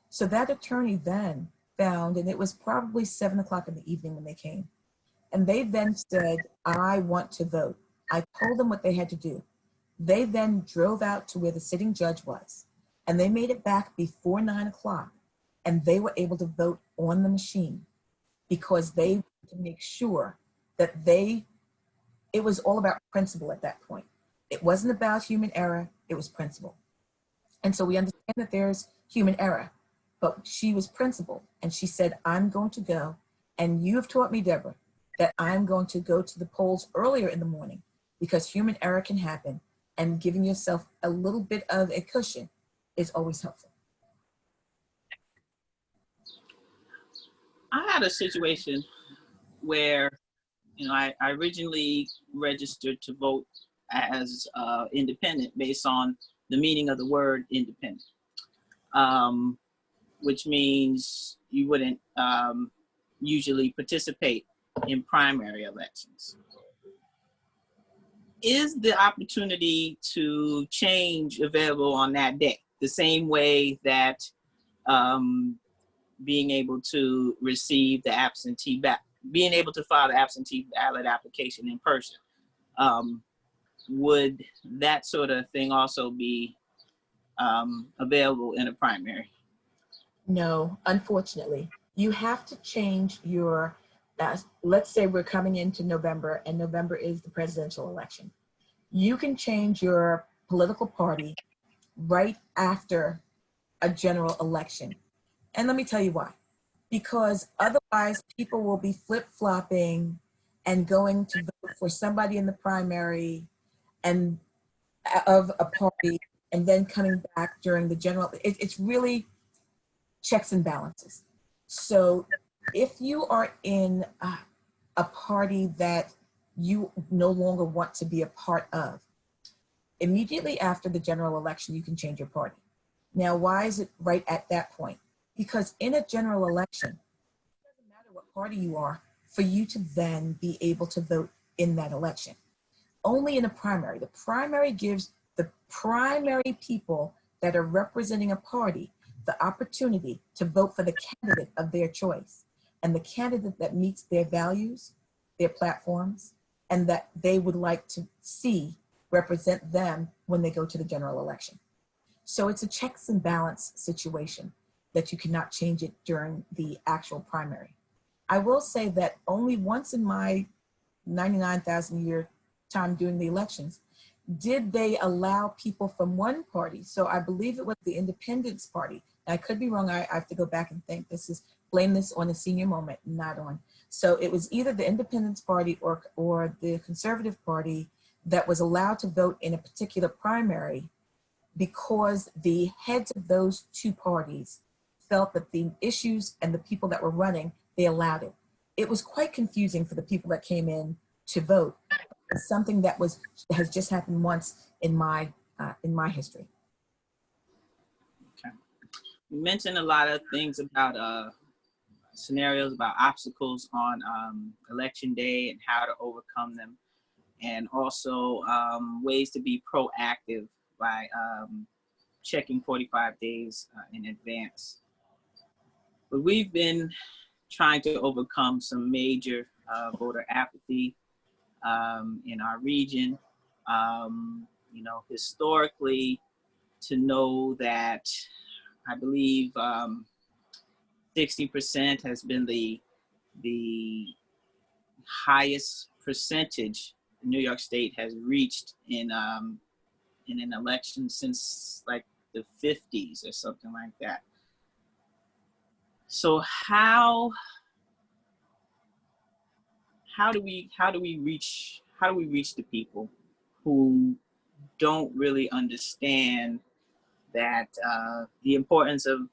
So that attorney then found, and it was probably 7 o'clock in the evening when they came, and they then said, I want to vote. I told them what they had to do. They then drove out to where the sitting judge was, and they made it back before 9 o'clock, and they were able to vote on the machine because they wanted to make sure that it was all about principle at that point. It wasn't about human error, it was principle. And so we understand that there's human error, but she was principled, and she said, I'm going to go, and you've taught me, Deborah, that I'm going to go to the polls earlier in the morning because human error can happen, and giving yourself a little bit of a cushion is always helpful. I had a situation where, I originally registered to vote as independent based on the meaning of the word independent, which means you wouldn't usually participate in primary elections. Is the opportunity to change available on that day, the same way that being able to receive the absentee ballot, being able to file the absentee ballot application in person? Would that sort of thing also be available in a primary? No, unfortunately. You have to change your, let's say we're coming into November, and November is the presidential election. You can change your political party right after a general election. And let me tell you why. Because otherwise people will be flip-flopping and going to vote for somebody in the primary and of a party and then coming back during the general. It's really checks and balances. So if you are in a party that you no longer want to be a part of, immediately after the general election, you can change your party. Now, why is it right at that point? Because in a general election, it doesn't matter what party you are for you to then be able to vote in that election. Only in a primary. The primary gives the primary people that are representing a party the opportunity to vote for the candidate of their choice, and the candidate that meets their values, their platforms, and that they would like to see represent them when they go to the general election. So it's a checks and balance situation that you cannot change it during the actual primary. I will say that only once in my 99,000 year time doing the elections did they allow people from one party? So I believe it was the Independence Party. I could be wrong. I have to go back and think. Blame this on a senior moment, not on. So it was either the Independence Party or the Conservative Party that was allowed to vote in a particular primary because the heads of those two parties felt that the issues and the people that were running, they allowed it. It was quite confusing for the people that came in to vote. It's something that has just happened once in my history. Okay. You mentioned a lot of things about scenarios, about obstacles on election day and how to overcome them, and also ways to be proactive by checking 45 days in advance. But we've been trying to overcome some major voter apathy in our region. You know, historically, to know that I believe 60% has been the highest percentage New York State has reached in an election since like the 50s or something like that. So how do we reach the people who don't really understand that the importance of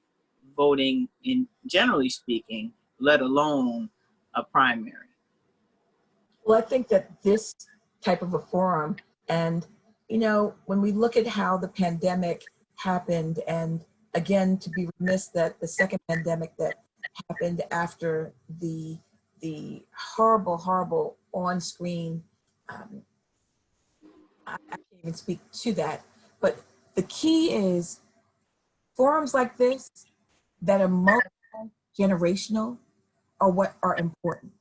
voting in generally speaking, let alone a primary? Well, I think that this type of a forum, and you know, when we look at how the pandemic happened, and again, to be remiss that the second pandemic that happened after the horrible on-screen, I can't even speak to that, but the key is forums like this that are multi-generational are what are important.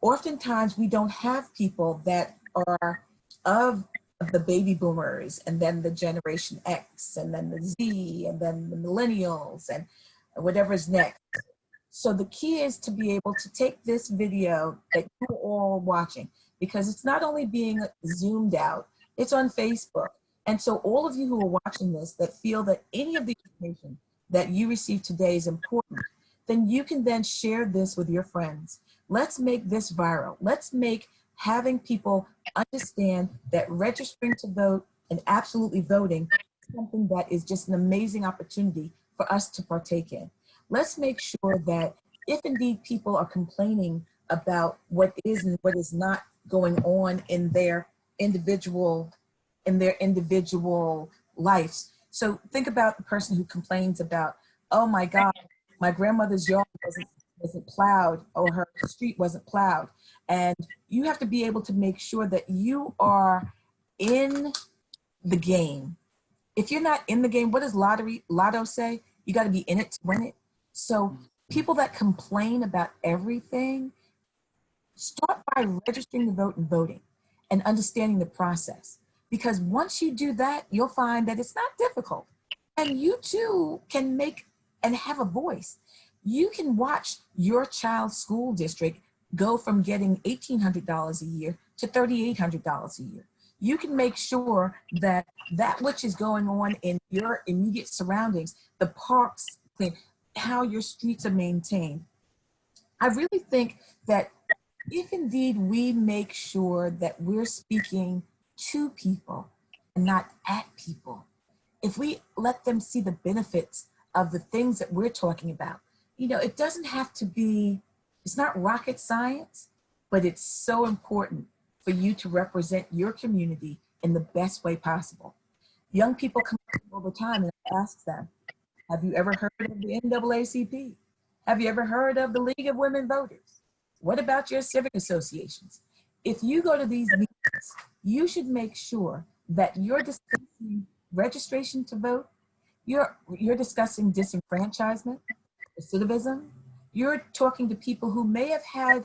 Oftentimes we don't have people that are of the baby boomers and then the Generation X and then the Z and then the millennials and whatever's next. So the key is to be able to take this video that you're all watching, because it's not only being zoomed out, it's on Facebook. And so all of you who are watching this that feel that any of the information that you receive today is important, then you can then share this with your friends. Let's make this viral. Let's make having people understand that registering to vote and absolutely voting is something that is just an amazing opportunity for us to partake in. Let's make sure that if indeed people are complaining about what is and what is not going on in their individual lives. So think about the person who complains about, oh my God, my grandmother's yard wasn't plowed, or her street wasn't plowed. And you have to be able to make sure that you are in the game. If you're not in the game, what does Lotto say? You got to be in it to win it. So people that complain about everything, start by registering to vote and voting and understanding the process. Because once you do that, you'll find that it's not difficult. And you too can make and have a voice. You can watch your child's school district go from getting $1,800 a year to $3,800 a year. You can make sure that that which is going on in your immediate surroundings, the parks, how your streets are maintained. I really think that if indeed we make sure that we're speaking to people and not at people, if we let them see the benefits of the things that we're talking about, you know, it doesn't have to be, it's not rocket science, but it's so important for you to represent your community in the best way possible. Young people come up all the time and I ask them, have you ever heard of the NAACP? Have you ever heard of the League of Women Voters? What about your civic associations? If you go to these meetings, you should make sure that you're discussing registration to vote, you're discussing disenfranchisement, recidivism, you're talking to people who may have had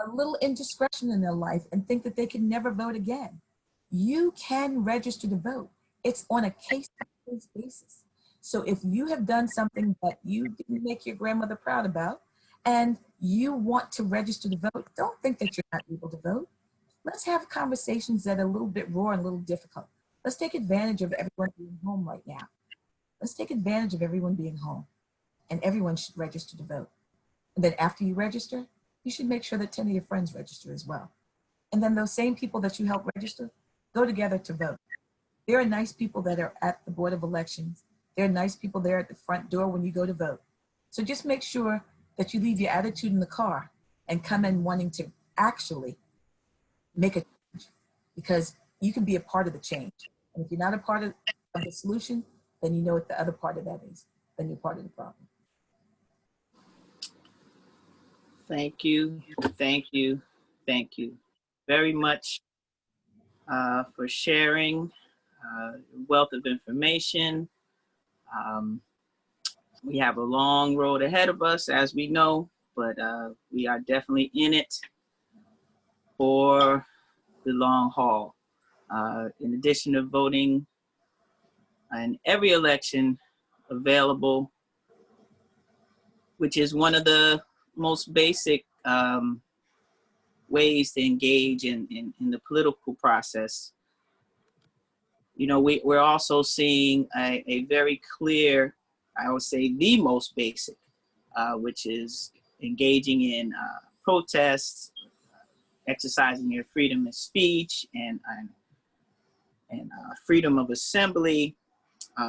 a little indiscretion in their life and think that they can never vote again. You can register to vote. It's on a case-by-case basis. So if you have done something that you didn't make your grandmother proud about and you want to register to vote, don't think that you're not able to vote. Let's have conversations that are a little bit raw and a little difficult. Let's take advantage of everyone being home right now. Let's take advantage of everyone being home, and everyone should register to vote. And then after you register, you should make sure that 10 of your friends register as well. And then those same people that you help register, go together to vote. There are nice people that are at the Board of Elections. There are nice people there at the front door when you go to vote. So just make sure that you leave your attitude in the car and come in wanting to actually make a change, because you can be a part of the change. And if you're not a part of the solution, then you know what the other part of that is. Then you're part of the problem. Thank you, thank you, thank you very much for sharing wealth of information. We have a long road ahead of us, as we know, but we are definitely in it for the long haul. In addition to voting in every election available, which is one of the most basic ways to engage in the political process. You know, we're also seeing a very clear, I would say the most basic, which is engaging in protests, exercising your freedom of speech and freedom of assembly.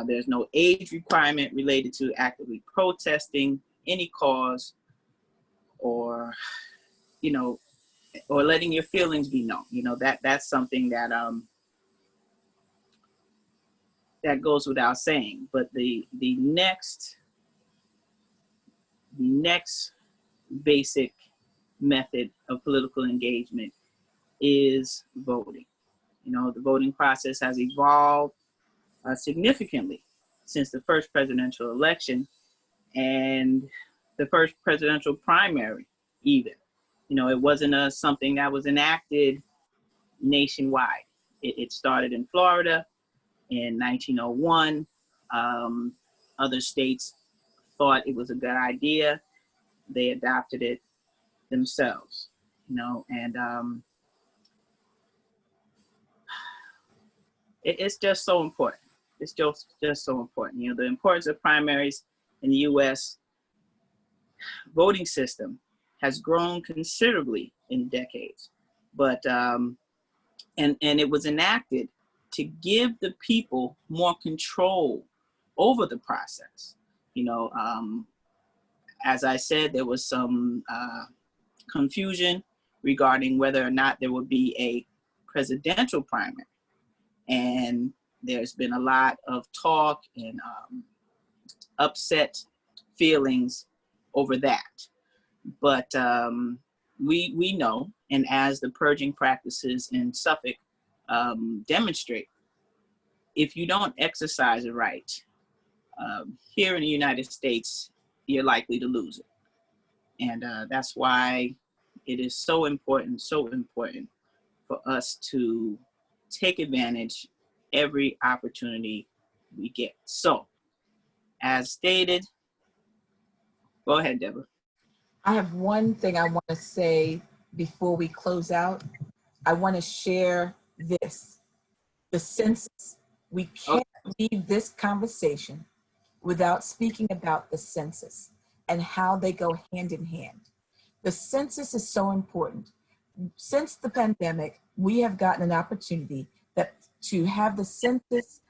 There's no age requirement related to actively protesting any cause, or, you know, or letting your feelings be known. You know, that's something that that goes without saying. But the next basic method of political engagement is voting. You know, the voting process has evolved significantly since the first presidential election and the first presidential primary even. You know, it wasn't something that was enacted nationwide. It started in Florida in 1901. Other states thought it was a good idea. They adopted it themselves, you know, and it's just so important. It's just so important. You know, the importance of primaries in the U.S. voting system has grown considerably in decades, but and it was enacted to give the people more control over the process. You know, as I said, there was some confusion regarding whether or not there would be a presidential primary, and there's been a lot of talk and upset feelings over that. But we know, and as the purging practices in Suffolk demonstrate, if you don't exercise a right here in the United States, you're likely to lose it. And that's why it is so important for us to take advantage every opportunity we get. So, as stated, go ahead, Deborah. I have one thing I want to say before we close out. I want to share this, the census. We can't leave this conversation without speaking about the census and how they go hand in hand. The census is so important. Since the pandemic, we have gotten an opportunity to have the census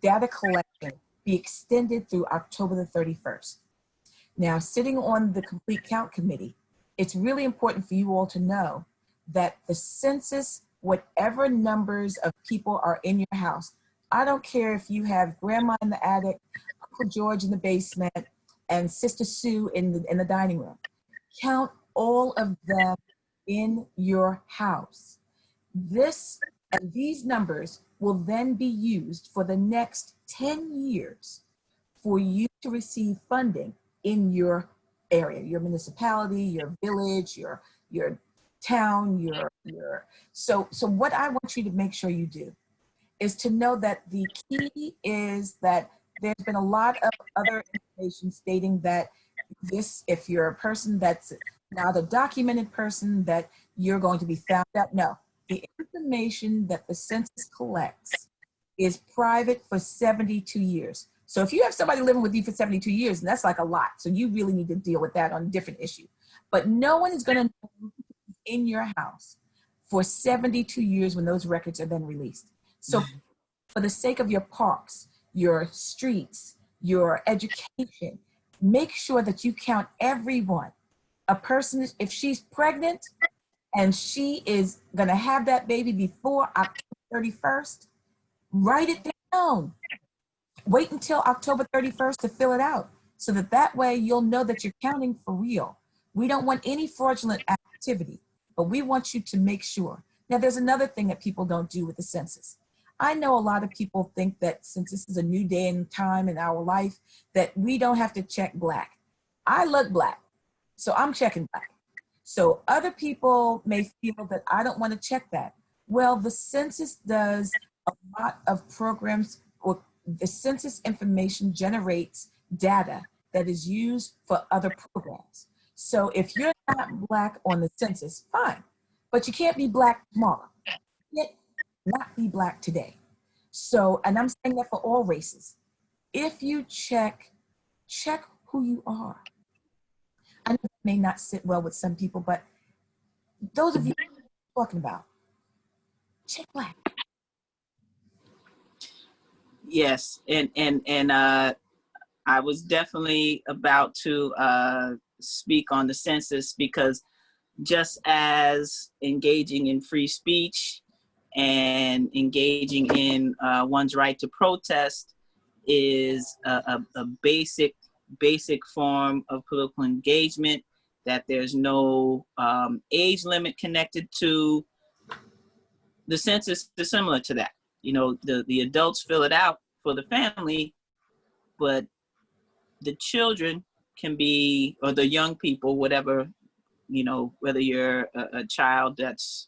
data collection be extended through October the 31st. Now, sitting on the Complete Count Committee, it's really important for you all to know that the census, whatever numbers of people are in your house, I don't care if you have grandma in the attic, Uncle George in the basement, and Sister Sue in the dining room. Count all of them in your house. These numbers will then be used for the next 10 years for you to receive funding in your area, your municipality, your village, your town, so what I want you to make sure you do is to know that the key is that there's been a lot of other information stating that if you're a person that's not a documented person, that you're going to be found out. No, the information that the census collects is private for 72 years. So if you have somebody living with you for 72 years, and that's like a lot. So you really need to deal with that on a different issue. But no one is going to know who's in your house for 72 years when those records are then released. So for the sake of your parks, your streets, your education, make sure that you count everyone. A person, if she's pregnant and she is going to have that baby before October 31st, write it down. Wait until October 31st to fill it out so that way you'll know that you're counting for real. We don't want any fraudulent activity, but we want you to make sure. Now, there's another thing that people don't do with the census. I know a lot of people think that since this is a new day and time in our life, that we don't have to check Black. I look Black, so I'm checking Black. So other people may feel that I don't want to check that. Well, the census does a lot of programs, or the census information generates data that is used for other programs. So if you're not Black on the census, fine, but you can't be Black tomorrow. You can't not be Black today. So, and I'm saying that for all races. If you check who you are. I know it may not sit well with some people, but those of you talking about, check Black. Yes, and I was definitely about to speak on the census, because just as engaging in free speech and engaging in one's right to protest is a basic form of political engagement, that there's no age limit connected to. The census is similar to that. You know, the adults fill it out for the family, but the children can be, or the young people, whatever, you know, whether you're a child that's,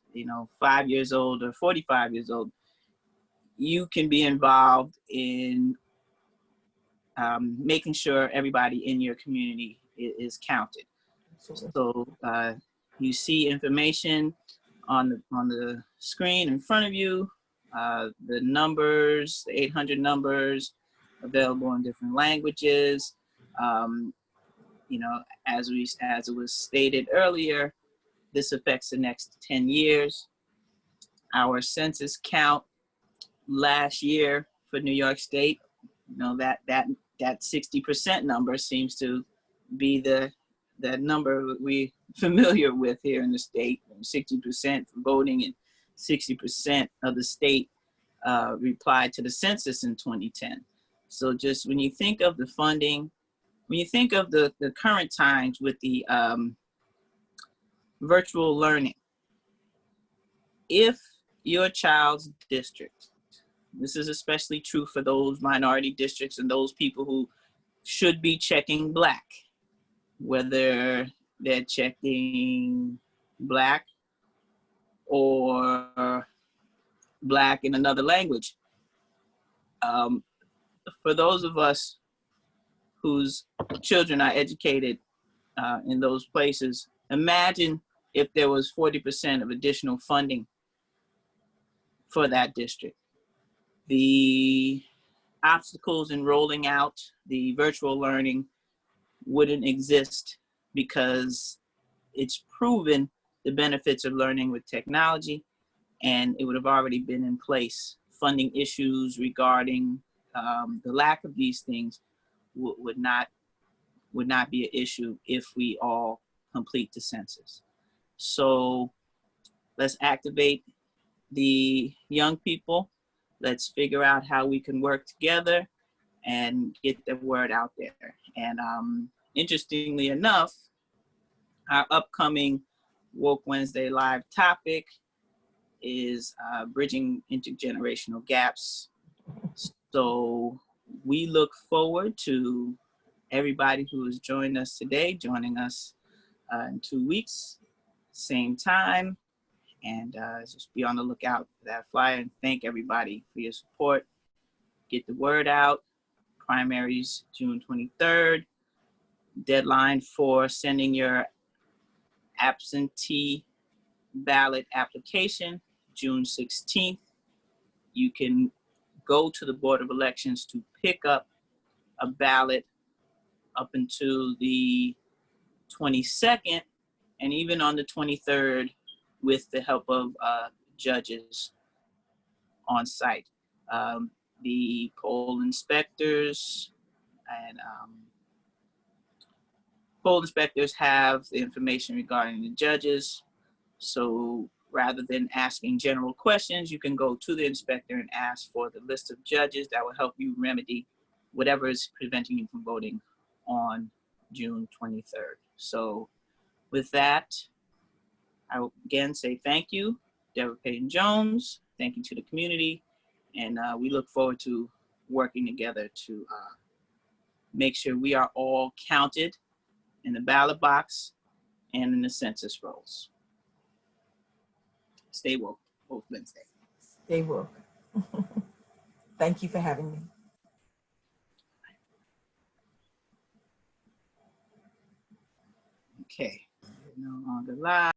5 years old or 45 years old, you can be involved in making sure everybody in your community is counted. So you see information on the screen in front of you, the numbers, the 800 numbers available in different languages. As it was stated earlier, this affects the next 10 years. Our census count last year for New York State, that 60% number seems to be the number we familiar with here in the state. 60% for voting, and 60% of the state replied to the census in 2010. So just when you think of the funding, when you think of the current times with the virtual learning, if your child's district, this is especially true for those minority districts and those people who should be checking Black, whether they're checking Black or Black in another language. For those of us whose children are educated in those places, imagine if there was 40% of additional funding for that district. The obstacles in rolling out the virtual learning wouldn't exist, because it's proven the benefits of learning with technology, and it would have already been in place. Funding issues regarding the lack of these things would not be an issue if we all complete the census. So let's activate the young people. Let's figure out how we can work together and get the word out there. And interestingly enough, our upcoming Woke Wednesday live topic is bridging intergenerational gaps. So we look forward to everybody who has joined us today, joining us in 2 weeks, same time. And just be on the lookout for that flyer, and thank everybody for your support. Get the word out. Primaries June 23rd. Deadline for sending your absentee ballot application, June 16th. You can go to the Board of Elections to pick up a ballot up until the 22nd, and even on the 23rd with the help of judges on site. The poll inspectors and poll inspectors have the information regarding the judges. So rather than asking general questions, you can go to the inspector and ask for the list of judges that will help you remedy whatever is preventing you from voting on June 23rd. So with that, I will again say thank you, Deborah Payton Jones. Thank you to the community. And we look forward to working together to make sure we are all counted in the ballot box and in the census rolls. Stay woke, Vote Wednesday. Stay woke. Thank you for having me. Okay, no longer live.